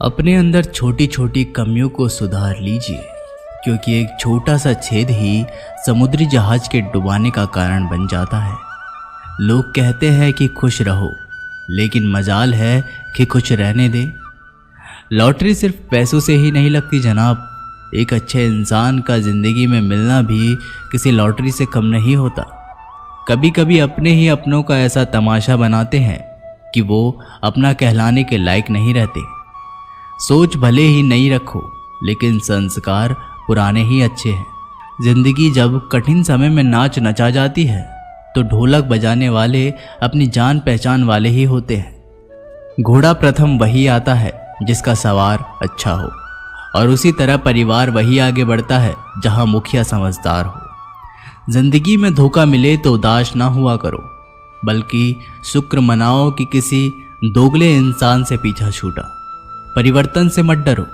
अपने अंदर छोटी छोटी कमियों को सुधार लीजिए, क्योंकि एक छोटा सा छेद ही समुद्री जहाज के डुबाने का कारण बन जाता है। लोग कहते हैं कि खुश रहो, लेकिन मजाल है कि खुश रहने दे। लॉटरी सिर्फ पैसों से ही नहीं लगती जनाब। एक अच्छे इंसान का ज़िंदगी में मिलना भी किसी लॉटरी से कम नहीं होता। कभी कभी अपने ही अपनों का ऐसा तमाशा बनाते हैं कि वो अपना कहलाने के लायक नहीं रहते। सोच भले ही नई रखो, लेकिन संस्कार पुराने ही अच्छे हैं। जिंदगी जब कठिन समय में नाच नचा जाती है तो ढोलक बजाने वाले अपनी जान पहचान वाले ही होते हैं। घोड़ा प्रथम वही आता है जिसका सवार अच्छा हो, और उसी तरह परिवार वही आगे बढ़ता है जहां मुखिया समझदार हो। जिंदगी में धोखा मिले तो उदास ना हुआ करो, बल्कि शुक्र मनाओ कि किसी दोगले इंसान से पीछा छूटा। परिवर्तन से मत डरो।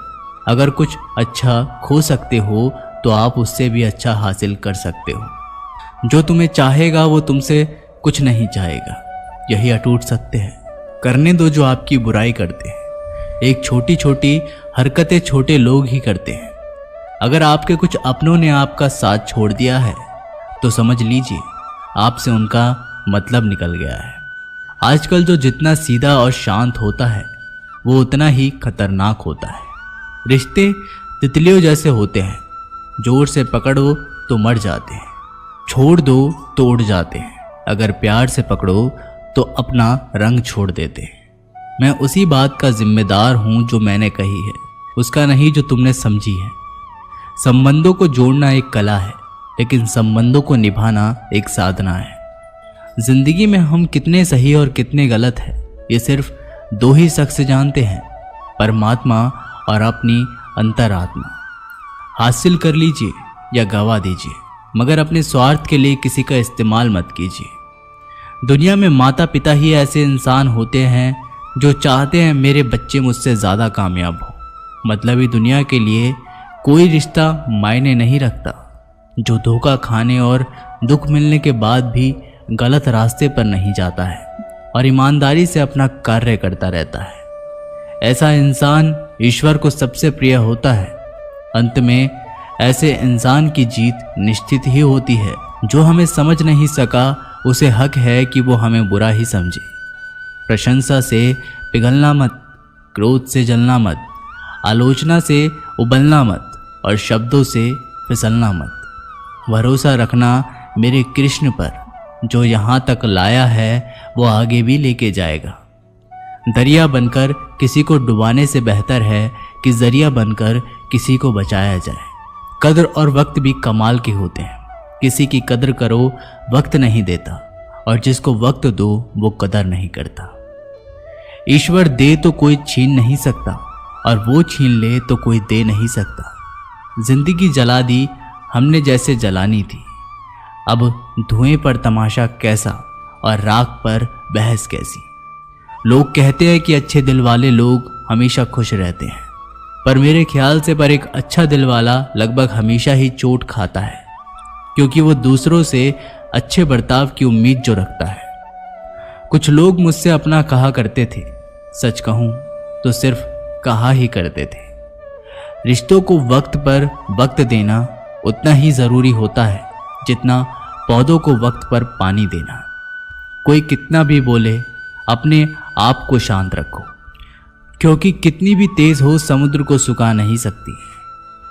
अगर कुछ अच्छा खो सकते हो तो आप उससे भी अच्छा हासिल कर सकते हो। जो तुम्हें चाहेगा वो तुमसे कुछ नहीं चाहेगा, यही अटूट सत्य है। करने दो जो आपकी बुराई करते हैं। एक छोटी छोटी हरकतें छोटे लोग ही करते हैं। अगर आपके कुछ अपनों ने आपका साथ छोड़ दिया है तो समझ लीजिए आपसे उनका मतलब निकल गया है। आजकल जो जितना सीधा और शांत होता है वो उतना ही खतरनाक होता है। रिश्ते तितलियों जैसे होते हैं, जोर से पकड़ो तो मर जाते हैं, छोड़ दो तो उड़ जाते हैं। अगर प्यार से पकड़ो तो अपना रंग छोड़ देते हैं। मैं उसी बात का जिम्मेदार हूं जो मैंने कही है, उसका नहीं जो तुमने समझी है। संबंधों को जोड़ना एक कला है, लेकिन संबंधों को निभाना एक साधना है। जिंदगी में हम कितने सही और कितने गलत हैं ये सिर्फ दो ही शख्स जानते हैं, परमात्मा और अपनी अंतरात्मा। हासिल कर लीजिए या गवा दीजिए, मगर अपने स्वार्थ के लिए किसी का इस्तेमाल मत कीजिए। दुनिया में माता पिता ही ऐसे इंसान होते हैं जो चाहते हैं मेरे बच्चे मुझसे ज़्यादा कामयाब हो। मतलबी दुनिया के लिए कोई रिश्ता मायने नहीं रखता। जो धोखा खाने और दुख मिलने के बाद भी गलत रास्ते पर नहीं जाता है और ईमानदारी से अपना कार्य करता रहता है, ऐसा इंसान ईश्वर को सबसे प्रिय होता है। अंत में ऐसे इंसान की जीत निश्चित ही होती है। जो हमें समझ नहीं सका उसे हक है कि वो हमें बुरा ही समझे। प्रशंसा से पिघलना मत, क्रोध से जलना मत, आलोचना से उबलना मत और शब्दों से फिसलना मत। भरोसा रखना मेरे कृष्ण पर, जो यहाँ तक लाया है वो आगे भी लेके जाएगा। दरिया बनकर किसी को डुबाने से बेहतर है कि जरिया बनकर किसी को बचाया जाए। कद्र और वक्त भी कमाल के होते हैं। किसी की कद्र करो, वक्त नहीं देता, और जिसको वक्त दो वो कदर नहीं करता। ईश्वर दे तो कोई छीन नहीं सकता, और वो छीन ले तो कोई दे नहीं सकता। जिंदगी जला दी हमने जैसे जलानी थी, अब धुएं पर तमाशा कैसा और राख पर बहस कैसी। लोग कहते हैं कि अच्छे दिल वाले लोग हमेशा खुश रहते हैं, पर मेरे ख्याल से पर एक अच्छा दिल वाला लगभग हमेशा ही चोट खाता है, क्योंकि वो दूसरों से अच्छे बर्ताव की उम्मीद जो रखता है। कुछ लोग मुझसे अपना कहा करते थे, सच कहूं तो सिर्फ कहा ही करते थे। रिश्तों को वक्त पर वक्त देना उतना ही जरूरी होता है जितना पौधों को वक्त पर पानी देना। कोई कितना भी बोले, अपने आप को शांत रखो, क्योंकि कितनी भी तेज हो समुद्र को सुखा नहीं सकती।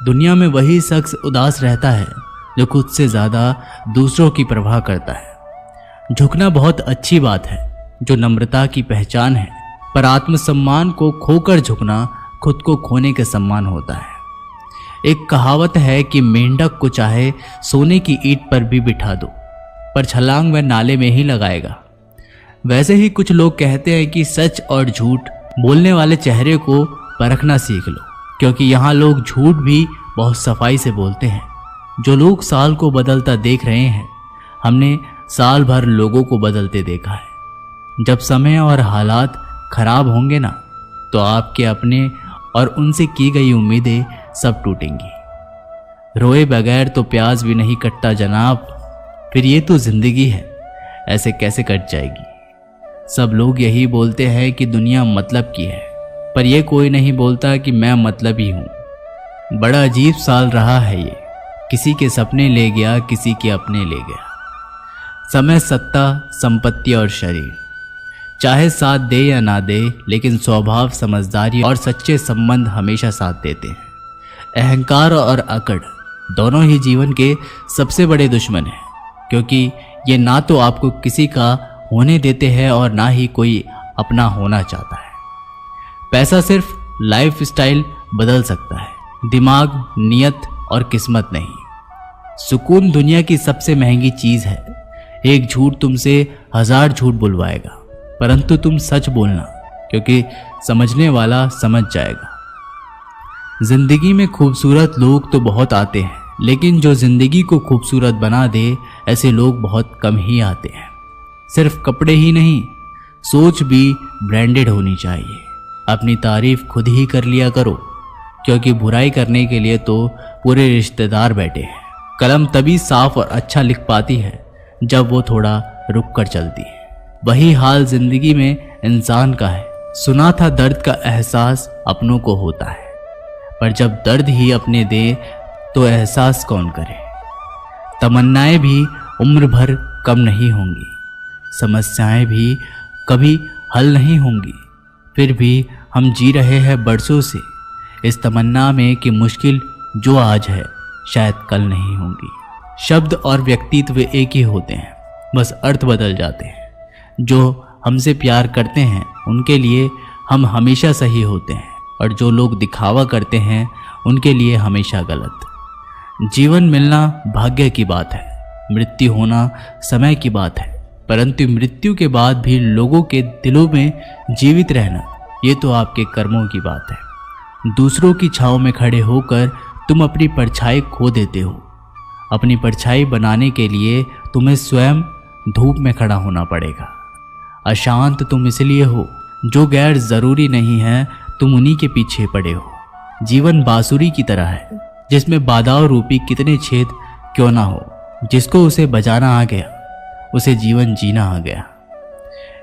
दुनिया में वही शख्स उदास रहता है जो खुद से ज़्यादा दूसरों की परवाह करता है। झुकना बहुत अच्छी बात है, जो नम्रता की पहचान है, पर आत्मसम्मान को खोकर झुकना खुद को खोने के सम्मान होता है। एक कहावत है कि मेंढक को चाहे सोने की ईंट पर भी बिठा दो, पर छलांग वह नाले में ही लगाएगा। वैसे ही कुछ लोग कहते हैं कि सच और झूठ बोलने वाले चेहरे को परखना सीख लो, क्योंकि यहाँ लोग झूठ भी बहुत सफाई से बोलते हैं। जो लोग साल को बदलता देख रहे हैं, हमने साल भर लोगों को बदलते देखा है। जब समय और हालात खराब होंगे ना, तो आपके अपने और उनसे की गई उम्मीदें सब टूटेंगी। रोए बगैर तो प्याज भी नहीं कटता जनाब। फिर ये तो जिंदगी है, ऐसे कैसे कट जाएगी। सब लोग यही बोलते हैं कि दुनिया मतलब की है, पर यह कोई नहीं बोलता कि मैं मतलबी हूँ। बड़ा अजीब साल रहा है ये, किसी के सपने ले गया, किसी के अपने ले गया। समय, सत्ता, संपत्ति और शरीर चाहे साथ दे या ना दे, लेकिन स्वभाव, समझदारी और सच्चे संबंध हमेशा साथ देते हैं। अहंकार और अकड़ दोनों ही जीवन के सबसे बड़े दुश्मन हैं, क्योंकि ये ना तो आपको किसी का होने देते हैं और ना ही कोई अपना होना चाहता है। पैसा सिर्फ लाइफ स्टाइल बदल सकता है, दिमाग, नियत और किस्मत नहीं। सुकून दुनिया की सबसे महंगी चीज है। एक झूठ तुमसे 1000 झूठ बुलवाएगा, परंतु तुम सच बोलना, क्योंकि समझने वाला समझ जाएगा। जिंदगी में खूबसूरत लोग तो बहुत आते हैं, लेकिन जो जिंदगी को खूबसूरत बना दे, ऐसे लोग बहुत कम ही आते हैं। सिर्फ कपड़े ही नहीं, सोच भी ब्रांडेड होनी चाहिए। अपनी तारीफ खुद ही कर लिया करो, क्योंकि बुराई करने के लिए तो पूरे रिश्तेदार बैठे हैं। कलम तभी साफ और अच्छा लिख पाती है जब वो थोड़ा रुक कर चलती है। वही हाल जिंदगी में इंसान का है। सुना था दर्द का एहसास अपनों को होता है, पर जब दर्द ही अपने दे तो एहसास कौन करे। तमन्नाएं भी उम्र भर कम नहीं होंगी, समस्याएं भी कभी हल नहीं होंगी, फिर भी हम जी रहे हैं बरसों से इस तमन्ना में कि मुश्किल जो आज है शायद कल नहीं होंगी। शब्द और व्यक्तित्व एक ही होते हैं, बस अर्थ बदल जाते हैं। जो हमसे प्यार करते हैं उनके लिए हम हमेशा सही होते हैं, और जो लोग दिखावा करते हैं उनके लिए हमेशा गलत। जीवन मिलना भाग्य की बात है, मृत्यु होना समय की बात है, परंतु मृत्यु के बाद भी लोगों के दिलों में जीवित रहना, ये तो आपके कर्मों की बात है। दूसरों की छांव में खड़े होकर तुम अपनी परछाई खो देते हो। अपनी परछाई बनाने के लिए तुम्हें स्वयं धूप में खड़ा होना पड़ेगा। अशांत तुम इसलिए हो, जो गैर जरूरी नहीं है तुम उन्हीं के पीछे पड़े हो। जीवन बांसुरी की तरह है, जिसमें बाधाओं रूपी कितने छेद क्यों ना हो, जिसको उसे बजाना आ गया उसे जीवन जीना आ गया।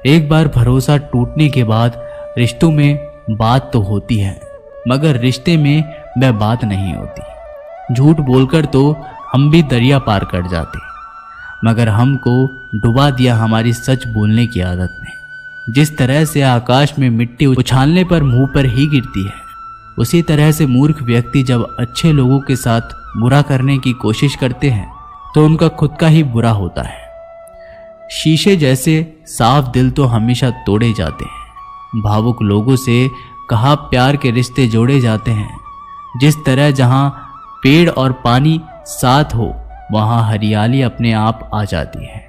एक बार भरोसा टूटने के बाद रिश्तों में बात तो होती है, मगर रिश्ते में वह बात नहीं होती। झूठ बोलकर तो हम भी दरिया पार कर जाते, मगर हमको डुबा दिया हमारी सच बोलने की आदत ने। जिस तरह से आकाश में मिट्टी उछालने पर मुंह पर ही गिरती है, उसी तरह से मूर्ख व्यक्ति जब अच्छे लोगों के साथ बुरा करने की कोशिश करते हैं तो उनका खुद का ही बुरा होता है। शीशे जैसे साफ दिल तो हमेशा तोड़े जाते हैं। भावुक लोगों से कहा प्यार के रिश्ते जोड़े जाते हैं। जिस तरह जहां पेड़ और पानी साथ हो, वहां हरियाली अपने आप आ जाती है।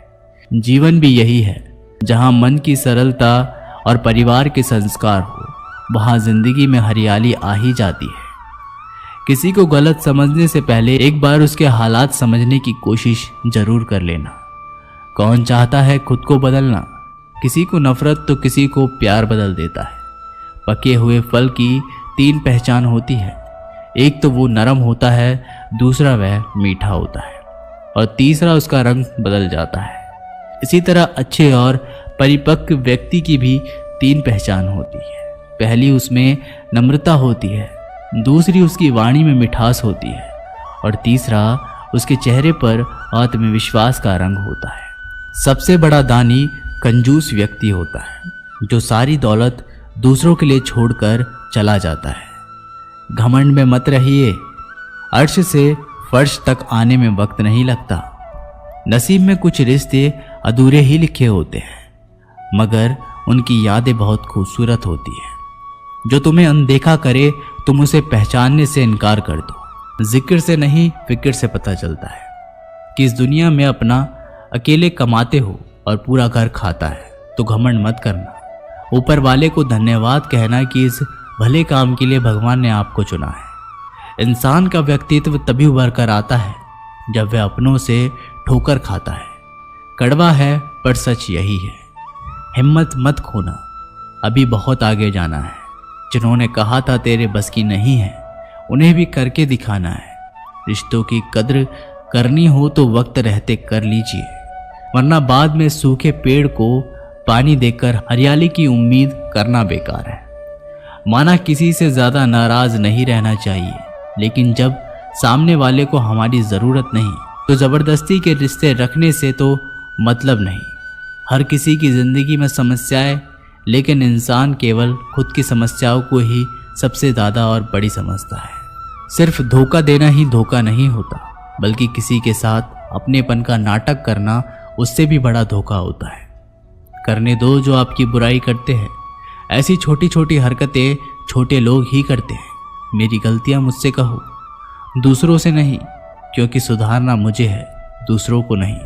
जीवन भी यही है, जहां मन की सरलता और परिवार के संस्कार हो, वहां जिंदगी में हरियाली आ ही जाती है। किसी को गलत समझने से पहले एक बार उसके हालात समझने की कोशिश जरूर कर लेना। कौन चाहता है खुद को बदलना? किसी को नफरत तो किसी को प्यार बदल देता है। पके हुए फल की 3 पहचान होती है, एक तो वो नरम होता है, दूसरा वह मीठा होता है, और तीसरा उसका रंग बदल जाता है। इसी तरह अच्छे और परिपक्व व्यक्ति की भी 3 पहचान होती है। पहली उसमें नम्रता होती है, दूसरी उसकी वाणी में मिठास होती है, और तीसरा उसके चेहरे पर आत्मविश्वास का रंग होता है। सबसे बड़ा दानी कंजूस व्यक्ति होता है, जो सारी दौलत दूसरों के लिए छोड़कर चला जाता है। घमंड में मत रहिए, अर्श से फर्श तक आने में वक्त नहीं लगता। नसीब में कुछ रिश्ते अधूरे ही लिखे होते हैं, मगर उनकी यादें बहुत खूबसूरत होती हैं। जो तुम्हें अनदेखा करे तुम उसे पहचानने से इनकार कर दो। जिक्र से नहीं फिक्र से पता चलता है कि इस दुनिया में अपना अकेले कमाते हो और पूरा घर खाता है, तो घमंड मत करना। ऊपर वाले को धन्यवाद कहना कि इस भले काम के लिए भगवान ने आपको चुना है। इंसान का व्यक्तित्व तभी उभर कर आता है जब वह अपनों से ठोकर खाता है। कड़वा है पर सच यही है। हिम्मत मत खोना, अभी बहुत आगे जाना है। जिन्होंने कहा था तेरे बस की नहीं है, उन्हें भी करके दिखाना है। रिश्तों की कद्र करनी हो तो वक्त रहते कर लीजिए, वरना बाद में सूखे पेड़ को पानी देकर हरियाली की उम्मीद करना बेकार है। माना किसी से ज़्यादा नाराज़ नहीं रहना चाहिए, लेकिन जब सामने वाले को हमारी ज़रूरत नहीं तो ज़बरदस्ती के रिश्ते रखने से तो मतलब नहीं। हर किसी की ज़िंदगी में समस्याएं, लेकिन इंसान केवल खुद की समस्याओं को ही सबसे ज़्यादा और बड़ी समझता है। सिर्फ धोखा देना ही धोखा नहीं होता, बल्कि किसी के साथ अपनेपन का नाटक करना उससे भी बड़ा धोखा होता है। करने दो जो आपकी बुराई करते हैं। ऐसी छोटी छोटी हरकतें छोटे लोग ही करते हैं। मेरी गलतियां मुझसे कहो, दूसरों से नहीं, क्योंकि सुधारना मुझे है, दूसरों को नहीं।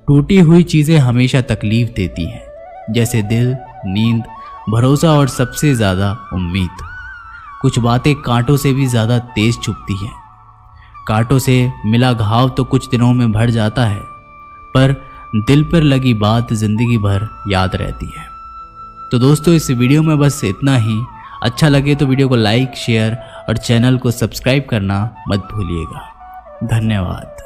टूटी हुई चीज़ें हमेशा तकलीफ देती हैं, जैसे दिल, नींद, भरोसा और सबसे ज़्यादा उम्मीद। कुछ बातें कांटों से भी ज़्यादा तेज चुभती हैं। कांटों से मिला घाव तो कुछ दिनों में भर जाता है, पर दिल पर लगी बात जिंदगी भर याद रहती है। तो दोस्तों, इस वीडियो में बस इतना ही। अच्छा लगे तो वीडियो को लाइक, शेयर और चैनल को सब्सक्राइब करना मत भूलिएगा। धन्यवाद।